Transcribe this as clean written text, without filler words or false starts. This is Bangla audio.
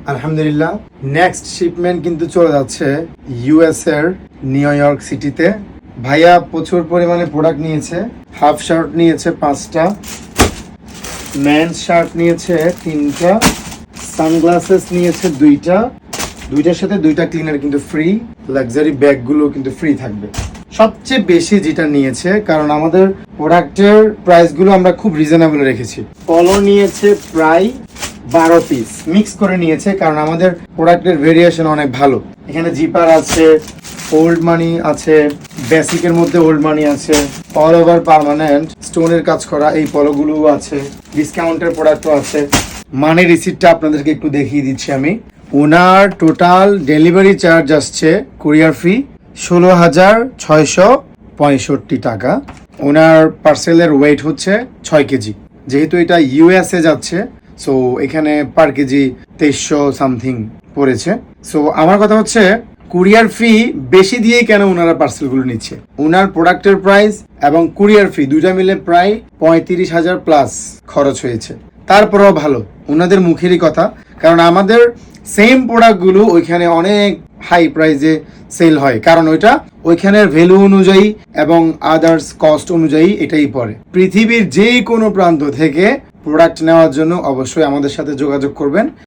আলহামদুলিল্লাহ, নেক্সট শিপমেন্ট কিন্তু চলে যাচ্ছে ইউএস এর নিউ ইয়র্ক সিটিতে। ভাইয়া প্রচুর পরিমাণে প্রোডাক্ট নিয়েছে। হাফ শার্ট নিয়েছে 5টা, মেন্স শার্ট নিয়েছে 3টা, সানগ্লাসেস নিয়েছে 2টার সাথে 2টা ক্লিনার কিন্তু ফ্রি। লাক্সারি ব্যাগগুলো কিন্তু ফ্রি থাকবে। সবচেয়ে বেশি যেটা নিয়েছে, কারণ আমাদের প্রোডাক্টের প্রাইসগুলো আমরা খুব রিজনেবল রেখেছি। পলো নিয়েছে প্রায় 12 পিস, মিক্স করে নিয়েছে, কারণ আমাদের প্রোডাক্টের ভেরিয়েশন অনেক ভালো। এখানে জিপার আছে, ওল্ড মানি আছে, বেসিকের মধ্যে ওল্ড মানি আছে, অল ওভার পার্মানেন্ট স্টোনের কাজ করা এই পলোগুলোও আছে, ডিসকাউন্টের প্রোডাক্টও আছে। মানি রিসিপ্টটা আপনাদেরকে একটু দেখিয়ে দিচ্ছি আমি। ওনার টোটাল ডেলিভারি চার্জ আসছে কুরিয়ার ফি 16,665 টাকা। ওনার পার্সেলের ওয়েট হচ্ছে 6 কেজি। যেহেতু এটা ইউএসএ যাচ্ছে, সো এখানে পার কেজি 2300 সামথিং পড়েছে। সো আমার কথা হচ্ছে, কুরিয়ার ফি বেশি দিয়ে কেন ওনারা পার্সেলগুলো নিচ্ছে? ওনার প্রোডাক্টের প্রাইস এবং কুরিয়ার ফি দুইটা মিলে প্রায় 35,000 প্লাস খরচ হয়েছে। তারপরেও ভালো, ওনাদের মুখেরই কথা। কারণ আমাদের সেম প্রোডাক্টগুলো ওইখানে অনেক হাই প্রাইসে সেল হয়, কারণ ওইটা ওইখানের ভ্যালু অনুযায়ী এবং আদার্স কস্ট অনুযায়ী এটাই পড়ে। পৃথিবীর যে কোনো প্রান্ত থেকে প্রোডাক্ট নেওয়ার জন্য অবশ্যই আমাদের সাথে যোগাযোগ করবেন।